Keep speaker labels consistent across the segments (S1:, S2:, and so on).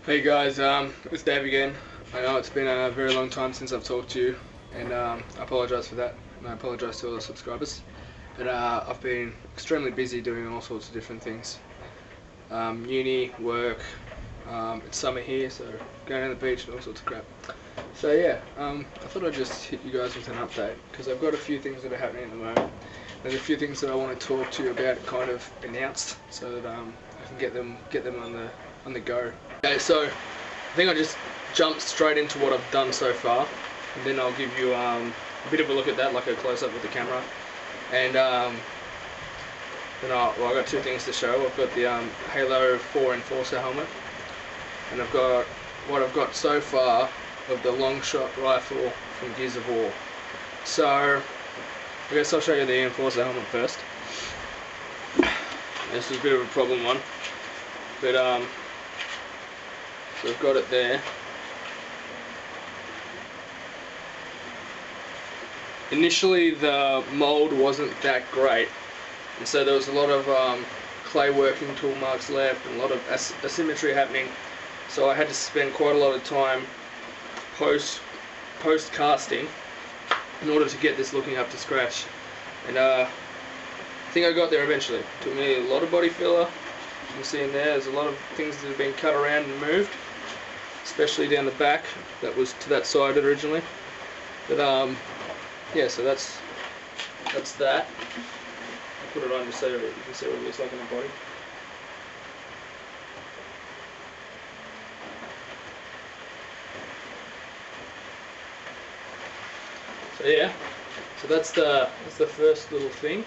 S1: Hey guys, it's Dave again. I know it's been a very long time since I've talked to you, and I apologise for that, and I apologise to all the subscribers. But I've been extremely busy doing all sorts of different things. Uni, work, it's summer here, so going to the beach and all sorts of crap. So yeah, I thought I'd just hit you guys with an update, because I've got a few things that are happening at the moment. There's a few things that I want to talk to you about, kind of announced, so that I can get them on the go. Okay, so I think I'll just jump straight into what I've done so far, and then I'll give you a bit of a look at that, like a close-up with the camera. And then I've got two things to show. I've got the Halo 4 Enforcer helmet, and I've got what I've got so far of the Longshot rifle from Gears of War. So I guess I'll show you the Enforcer helmet first. This is a bit of a problem one, but so I've got it there. Initially the mould wasn't that great, and so there was a lot of clay working tool marks left and a lot of asymmetry happening, so I had to spend quite a lot of time post casting in order to get this looking up to scratch. And I think I got there eventually. It took me a lot of body filler. You can see in there's a lot of things that have been cut around and moved, especially down the back that was to that side originally. But yeah, so that's that. I'll put it on just so you can see what it looks like in the body. So yeah, so that's the first little thing.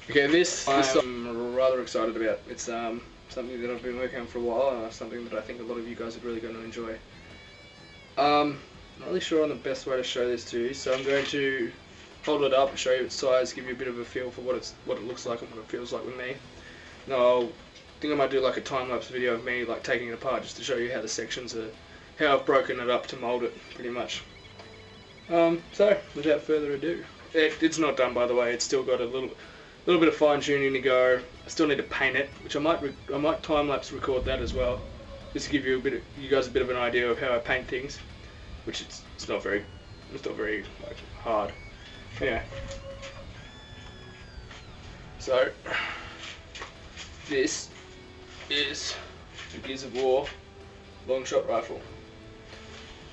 S1: Okay, this I'm rather excited about. It's something that I've been working on for a while, and something that I think a lot of you guys are really going to enjoy. Not really sure on the best way to show this to you, so I'm going to hold it up, show you its size, give you a bit of a feel for what it looks like and what it feels like with me. Now, I think I might do like a time-lapse video of me like taking it apart, just to show you how the sections are, how I've broken it up to mould it, pretty much. So, without further ado, it's not done, by the way. It's still got a little bit of fine tuning to go. I still need to paint it, which I might time lapse record that as well, just to give you you guys a bit of an idea of how I paint things, which it's not very like hard. Anyway, so this is the Gears of War Longshot rifle.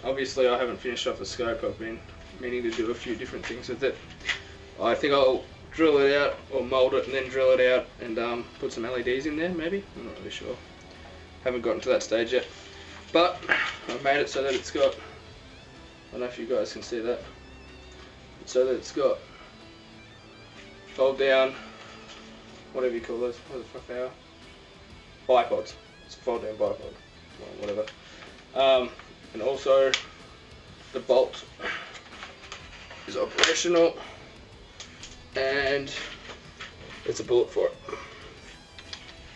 S1: Obviously, I haven't finished off the scope. I've been meaning to do a few different things with it. I think I'll drill it out, or mould it and then drill it out and put some LEDs in there maybe, I'm not really sure. Haven't gotten to that stage yet. But I've made it so that it's got, I don't know if you guys can see that, so that it's got fold down, whatever you call those, what the fuck they are? Bipods. It's a fold down bipod, well, whatever. And also the bolt is operational, and it's a bullet for it.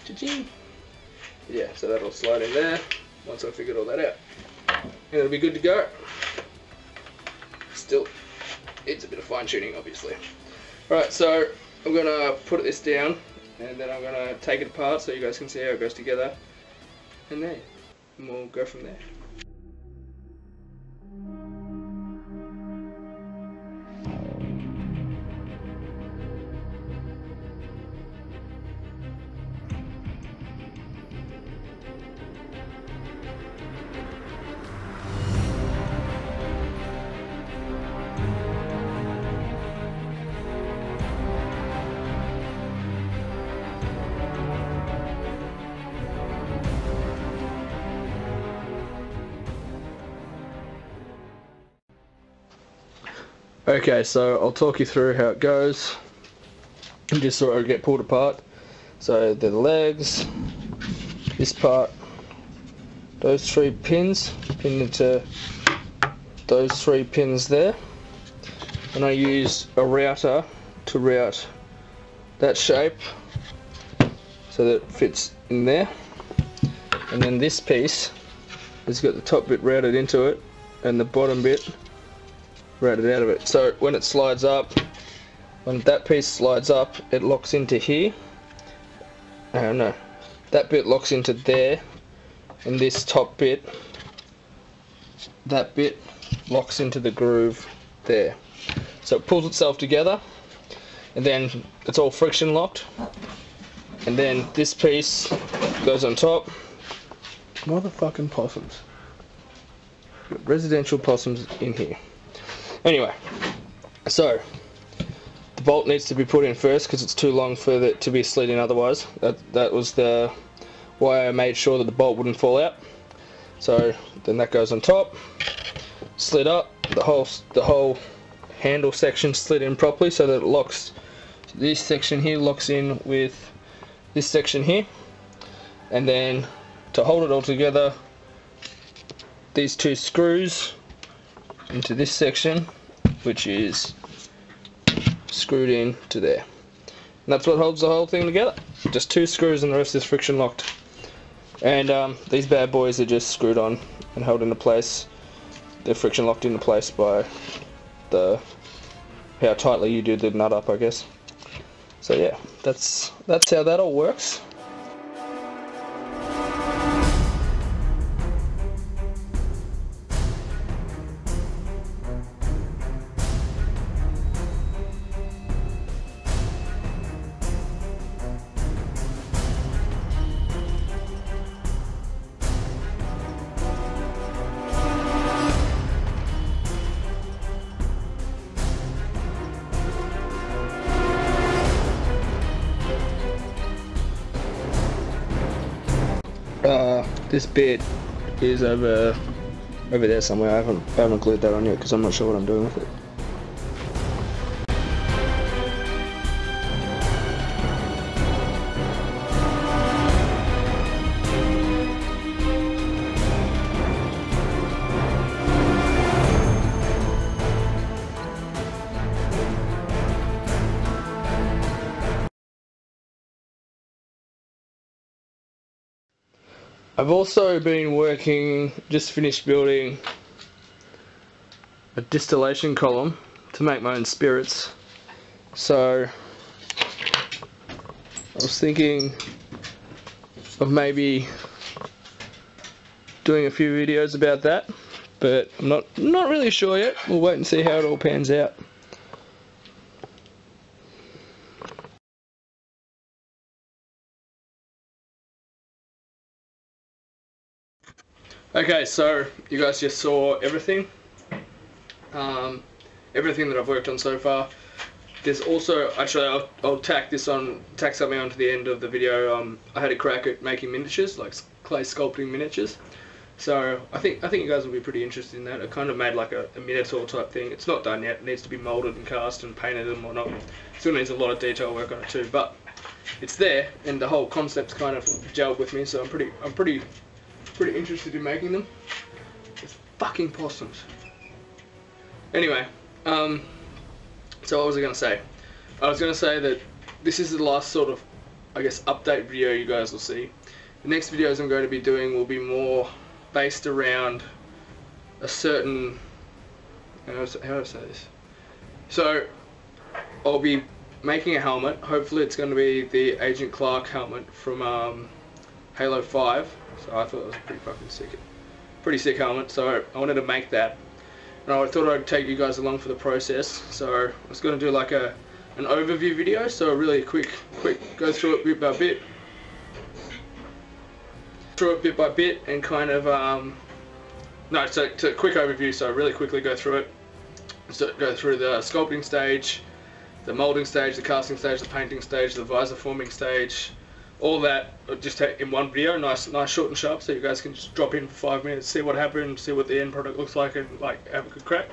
S1: Cha-ching! Yeah, so that'll slide in there once I figured all that out, and it'll be good to go. Still, it's a bit of fine tuning, obviously. Alright, so I'm gonna put this down, and then I'm gonna take it apart so you guys can see how it goes together, and then we'll go from there. Okay, so I'll talk you through how it goes and just sort of get pulled apart. So the legs, this part, those 3 pins pinned into those 3 pins there, and I use a router to route that shape so that it fits in there. And then this piece has got the top bit routed into it and the bottom bit routed out of it. So when it slides up, when that piece slides up, it locks into here. No, that bit locks into there, and this top bit, that bit locks into the groove there. So it pulls itself together, and then it's all friction locked, and then this piece goes on top. Motherfucking possums. Got residential possums in here. Anyway, so the bolt needs to be put in first because it's too long for it to be slid in otherwise. That was the why I made sure that the bolt wouldn't fall out. So then that goes on top, slid up, the whole handle section slid in properly so that it locks. This section here locks in with this section here, and then to hold it all together, these 2 screws into this section, which is screwed in to there. And that's what holds the whole thing together. Just 2 screws and the rest is friction locked. And these bad boys are just screwed on and held into place. They're friction locked into place by how tightly you do the nut up, I guess. So yeah, that's how that all works. This bit is over there somewhere. I haven't glued that on yet because I'm not sure what I'm doing with it. I've also been just finished building a distillation column to make my own spirits. So I was thinking of maybe doing a few videos about that, but I'm not really sure yet. We'll wait and see how it all pans out. Okay, so you guys just saw everything. Everything that I've worked on so far. There's also, actually I'll tack something onto the end of the video. I had a crack at making miniatures, like clay sculpting miniatures. So I think you guys will be pretty interested in that. I kind of made like a minotaur type thing. It's not done yet. It needs to be molded and cast and painted and whatnot. Still needs a lot of detail work on it too, but it's there, and the whole concept's kind of gelled with me. So I'm pretty interested in making them. It's fucking possums. Anyway, so what was I going to say? I was going to say that this is the last sort of, I guess, update video you guys will see. The next videos I'm going to be doing will be more based around a certain, how do I say this? So I'll be making a helmet. Hopefully it's going to be the Agent Clark helmet from Halo 5. So I thought it was pretty sick helmet. So I wanted to make that, and I thought I'd take you guys along for the process. So I was going to do like an overview video. So a really quick go through it bit by bit, and kind of so quick overview. So really quickly go through it. So go through the sculpting stage, the molding stage, the casting stage, the painting stage, the visor forming stage. All that just in one video, nice short and sharp, so you guys can just drop in for 5 minutes, see what happened, see what the end product looks like, and like have a good crack.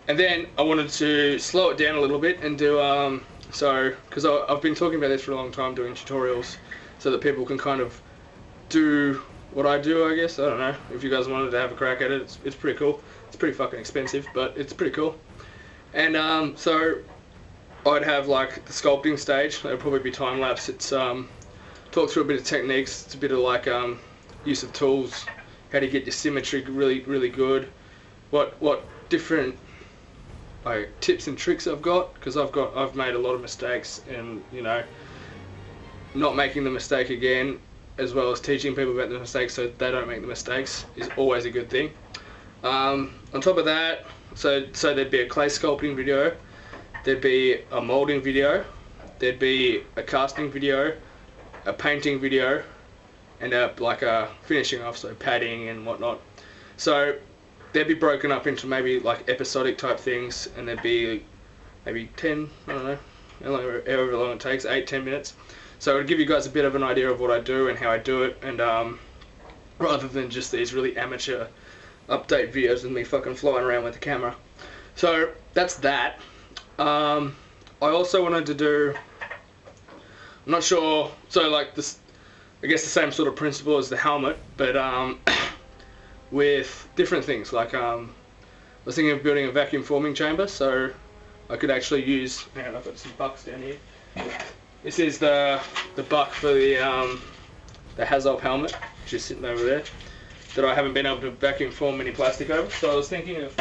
S1: And then I wanted to slow it down a little bit and do, because I've been talking about this for a long time, doing tutorials, so that people can kind of do what I do, I guess. I don't know, if you guys wanted to have a crack at it, it's pretty cool. It's pretty fucking expensive, but it's pretty cool. And so I'd have like the sculpting stage. It'll probably be time lapse. It's talk through a bit of techniques. It's a bit of like use of tools, how to get your symmetry really good. What different like tips and tricks I've got, because I've made a lot of mistakes, and you know, not making the mistake again, as well as teaching people about the mistakes so they don't make the mistakes, is always a good thing. On top of that, so there'd be a clay sculpting video, there'd be a molding video, there'd be a casting video, a painting video, and like a finishing off, so padding and whatnot. So they'd be broken up into maybe like episodic type things, and there'd be maybe 10, I don't know, however long it takes, 8-10 minutes. So it would give you guys a bit of an idea of what I do and how I do it, and rather than just these really amateur update videos with me fucking flying around with the camera. So that's that. I also wanted to do, I'm not sure, so like this, I guess the same sort of principle as the helmet, but with different things. Like I was thinking of building a vacuum forming chamber, so I could actually use, hang on, I've got some bucks down here. This is the buck for the Hazop helmet, which is sitting over there, that I haven't been able to vacuum form any plastic over. So I was thinking of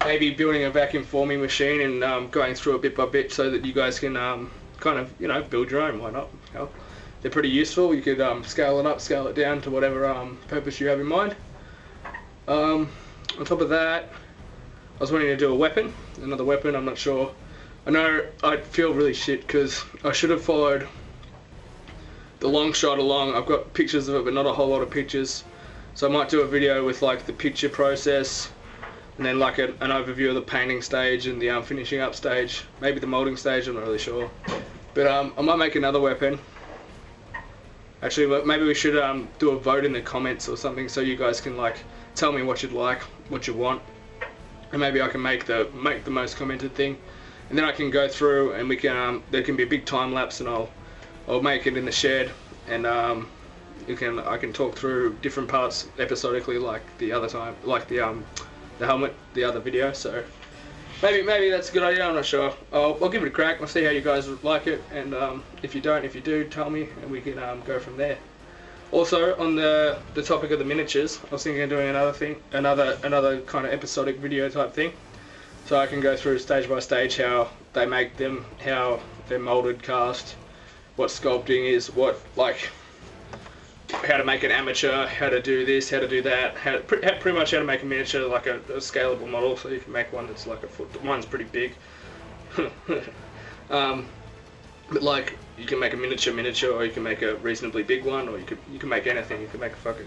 S1: maybe building a vacuum forming machine and going through it bit by bit, so that you guys can kind of, you know, build your own. Why not? Hell, they're pretty useful. You could scale it up, scale it down to whatever purpose you have in mind. On top of that, I was wanting to do a weapon, another weapon. I'm not sure. I know I feel really shit because I should have followed the Longshot along. I've got pictures of it, but not a whole lot of pictures. So I might do a video with like the picture process, and then like an overview of the painting stage and the finishing up stage. Maybe the molding stage, I'm not really sure. But I might make another weapon. Actually, maybe we should do a vote in the comments or something, so you guys can like tell me what you'd like, what you want, and maybe I can make the most commented thing, and then I can go through and we can there can be a big time lapse, and I'll make it in the shed, and I can talk through different parts episodically, like the other time, like the helmet, the other video. So maybe that's a good idea. I'm not sure. I'll give it a crack. I'll see how you guys like it, and if you do, tell me, and we can go from there. Also, on the topic of the miniatures, I was thinking of doing another kind of episodic video type thing, so I can go through stage by stage how they make them, how they're molded, cast, what sculpting is, what like how to make an amateur, how to do this, how to do that, pretty much how to make a miniature, like a scalable model, so you can make one that's like a foot. Mine's pretty big. But like, you can make a miniature, or you can make a reasonably big one, or you can make anything. You can make a fucking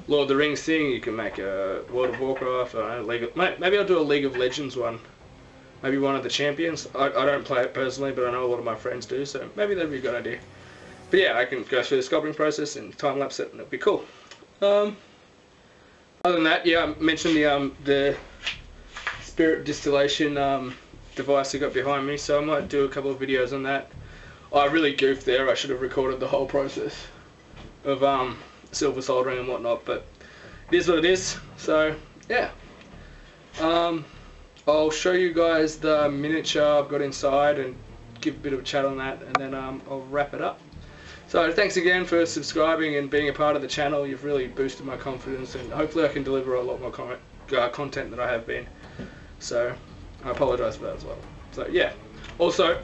S1: Lord of the Rings thing. You can make a World of Warcraft. I don't know, maybe I'll do a League of Legends one. Maybe one of the champions. I don't play it personally, but I know a lot of my friends do, so maybe that'd be a good idea. But yeah, I can go through the sculpting process and time lapse it, and it'll be cool. Other than that, yeah, I mentioned the spirit distillation device I got behind me, so I might do a couple of videos on that. I really goofed there. I should have recorded the whole process of silver soldering and whatnot, but it is what it is. So yeah, I'll show you guys the miniature I've got inside and give a bit of a chat on that, and then I'll wrap it up. So thanks again for subscribing and being a part of the channel. You've really boosted my confidence, and hopefully I can deliver a lot more content than I have been. So I apologise for that as well. So yeah, also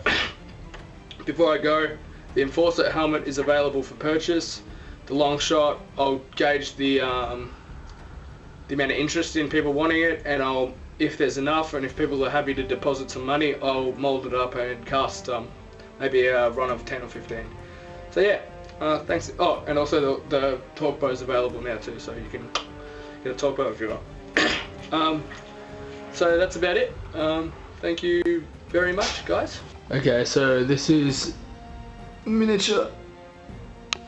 S1: before I go, the Enforcer helmet is available for purchase. The Longshot, I'll gauge the amount of interest in people wanting it, and if there's enough, and if people are happy to deposit some money, I'll mould it up and cast maybe a run of 10 or 15. So yeah, thanks. Oh, and also the torque bow is available now too, so you can get a torque bow if you want. So that's about it. Thank you very much, guys. Okay, so this is miniature.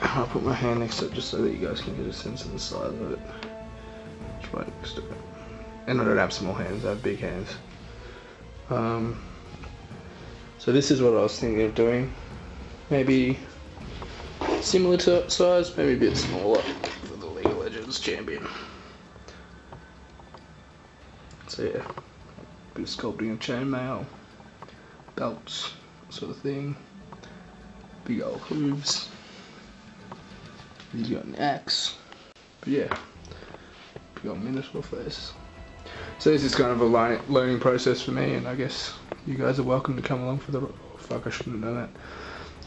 S1: I'll put my hand next to it just so that you guys can get a sense of the size of it. Just right next to it. And I don't have small hands, I have big hands. So this is what I was thinking of doing. Maybe similar to size, maybe a bit smaller for the League of Legends champion. So yeah, bit of sculpting of chainmail, belts, sort of thing. Big old hooves. He's got an axe. But yeah, big old Minotaur face. So this is kind of a learning process for me, and I guess you guys are welcome to come along for the... Oh, fuck, I shouldn't have done that.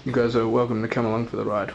S1: You guys are welcome to come along for the ride.